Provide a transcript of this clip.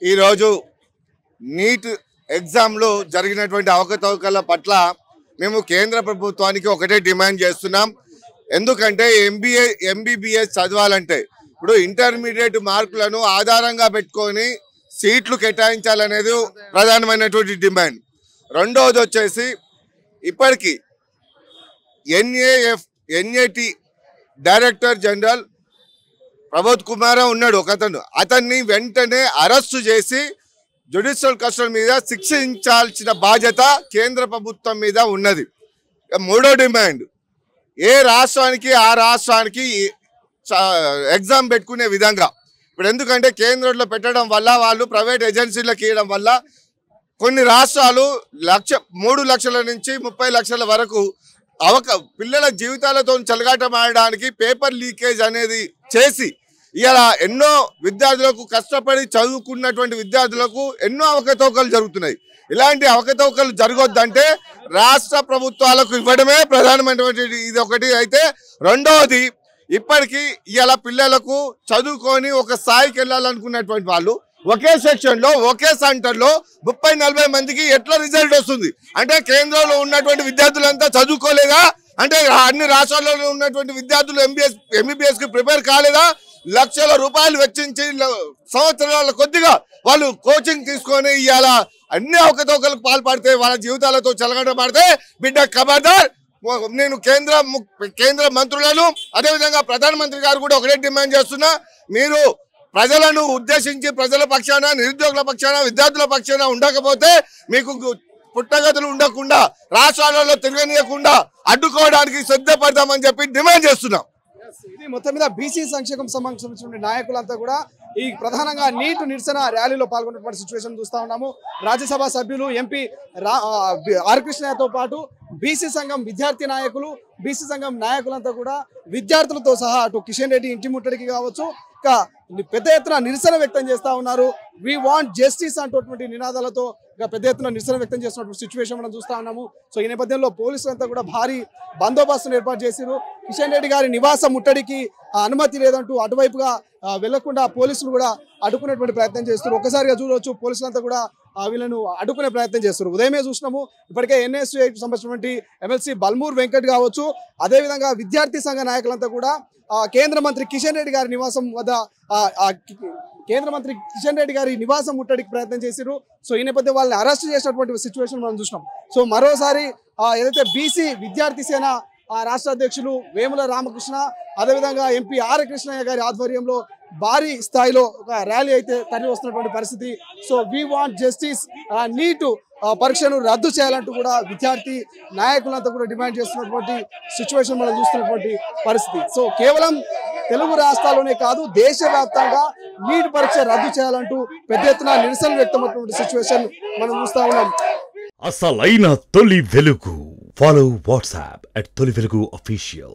ఈరోజు నీట్ ఎగ్జామ్లో జరిగినటువంటి అవకతవకల పట్ల మేము కేంద్ర ప్రభుత్వానికి ఒకటే డిమాండ్ చేస్తున్నాం. ఎందుకంటే ఎంబీబీఎస్ చదవాలంటే ఇప్పుడు ఇంటర్మీడియట్ మార్కులను ఆధారంగా పెట్టుకొని సీట్లు కేటాయించాలనేది ప్రధానమైనటువంటి డిమాండ్. రెండవది వచ్చేసి ఇప్పటికీ NAT director general Prabodh Kumar ఉన్నాడు ఒకతను, అతన్ని వెంటనే అరెస్టు చేసి జ్యుడిషియల్ కస్టడీ మీద శిక్షించాల్సిన బాధ్యత కేంద్ర ప్రభుత్వం మీద ఉన్నది. మూడో డిమాండ్, ఏ రాష్ట్రానికి ఆ రాష్ట్రానికి ఎగ్జామ్ పెట్టుకునే విధంగా ఇప్పుడు ఎందుకంటే కేంద్రంలో పెట్టడం వల్ల వాళ్ళు ప్రైవేట్ ఏజెన్సీలకు ఇవ్వడం వల్ల కొన్ని రాష్ట్రాలు 3 లక్షల నుంచి 30 లక్షల వరకు పిల్లల జీవితాలతో చెలగాటమాడడానికి పేపర్ లీకేజ్ అనేది చేసి ఇలా ఎన్నో విద్యార్థులకు కష్టపడి చదువుకున్నటువంటి విద్యార్థులకు ఎన్నో అవకతవకలు జరుగుతున్నాయి. ఇలాంటి అవకతవకలు జరగొద్దంటే రాష్ట్ర ప్రభుత్వాలకు ఇవ్వడమే ప్రధానమైనటువంటి ఇది ఒకటి. అయితే రెండవది, ఇప్పటికీ ఇలా పిల్లలకు చదువుకొని ఒక స్థాయికి వెళ్ళాలనుకున్నటువంటి వాళ్ళు ఒకే సెక్షన్లో ఒకే సెంటర్లో 30-40 మందికి ఎట్లా రిజల్ట్ వస్తుంది? అంటే కేంద్రంలో ఉన్నటువంటి విద్యార్థులంతా చదువుకోలేదా? అంటే అన్ని రాష్ట్రాల్లో ఉన్నటువంటి విద్యార్థులు ఎంబీబీఎస్కి ప్రిపేర్ కాలేదా? లక్షల రూపాయలు వెచ్చించి సంవత్సరాల కొద్దిగా వాళ్ళు కోచింగ్ తీసుకొని ఇవాళ అన్ని అవకతవకలకు పాల్పడితే వాళ్ళ జీవితాలతో చెలగటమాడితే బిడ్డ ఖబర్దార్. నేను కేంద్ర మంత్రులను అదేవిధంగా ప్రధానమంత్రి గారు కూడా ఒకటే డిమాండ్ చేస్తున్నా, మీరు ప్రజలను ఉద్దేశించి ప్రజల పక్షాన, నిరుద్యోగుల పక్షాన, విద్యార్థుల పక్షాన ఉండకపోతే మీకు పుట్టగతులు ఉండకుండా రాష్ట్రాలలో తిరగనీయకుండా అడ్డుకోవడానికి సిద్ధపడతామని చెప్పి డిమాండ్ చేస్తున్నాం. ఇది మొత్తం మీద బీసీ సంక్షేమం సంబంధించిన నాయకులంతా కూడా ఈ ప్రధానంగా నీట్ నిరసన ర్యాలీలో పాల్గొన్నటువంటి సిచ్యువేషన్ చూస్తా ఉన్నాము. రాజ్యసభ సభ్యులు ఎంపీ ఆర్ కృష్ణయ్యతో పాటు బీసీ సంఘం విద్యార్థి నాయకులు, బీసీ సంఘం నాయకులంతా కూడా విద్యార్థులతో సహా అటు కిషన్ రెడ్డి ఇంటి ముట్టడికి కావచ్చు ఇంకా పెద్ద ఎత్తున నిరసన వ్యక్తం చేస్తా ఉన్నారు. వి వాంట్ జస్టిస్ అంటున్నటువంటి నినాదాలతో పెద్ద ఎత్తున నిరసన వ్యక్తం చేస్తున్నటువంటి సిచ్యువేషన్ మనం చూస్తా ఉన్నాము. సో ఈ నేపథ్యంలో పోలీసులంతా కూడా భారీ బందోబస్తును ఏర్పాటు చేశారు. కిషన్ రెడ్డి గారి నివాస ముట్టడికి అనుమతి లేదంటూ అటువైపుగా వెళ్లకుండా పోలీసులు కూడా అడ్డుకునేటువంటి ప్రయత్నం చేస్తారు. ఒక్కసారిగా చూడవచ్చు పోలీసులంతా కూడా వీళ్ళను అడ్డుకునే ప్రయత్నం చేస్తారు. ఉదయమే చూసినాము, ఇప్పటికే ఎన్ఎస్యూఐకి సంబంధించినటువంటి ఎమ్మెల్సీ బల్మూర్ వెంకట్ కావచ్చు, అదేవిధంగా విద్యార్థి సంఘ నాయకులంతా కూడా కేంద్ర మంత్రి కిషన్ రెడ్డి గారి నివాసం వద్ద కేంద్ర మంత్రి కిషన్ రెడ్డి గారి నివాసం ముట్టడికి ప్రయత్నం చేశారు. సో ఈ నేపథ్యం వాళ్ళని అరెస్ట్ చేసినటువంటి సిచ్యువేషన్ మనం చూసినాం. సో మరోసారి ఏదైతే బీసీ విద్యార్థి సేన రాష్ట్ర అధ్యక్షులు వేముల రామకృష్ణ, అదేవిధంగా ఎంపీ ఆర్ కృష్ణయ్య గారి ఆధ్వర్యంలో భారీ స్థాయిలో ఒక ర్యాలీ అయితే తరలి వస్తున్నటువంటి పరిస్థితి. సో వి వాంట్ జస్టిస్, నీటు పరీక్షను రద్దు చేయాలంటూ కూడా విద్యార్థి నాయకులంతా కూడా డిమాండ్ చేస్తున్నటువంటి సిచ్యువేషన్ మనం చూస్తున్నటువంటి పరిస్థితి. సో కేవలం తెలుగు రాష్ట్రాల్లోనే కాదు దేశవ్యాప్తంగా నీట్ పరీక్ష రద్దు చేయాలంటూ పెద్ద ఎత్తున నిరసన వ్యక్తమైనటువంటి సిచ్యువేషన్ మనం చూస్తా ఉన్నాం. అసలైన తొలి వెలుగు. ఫాలో వాట్సాప్ @తొలి వెలుగు official.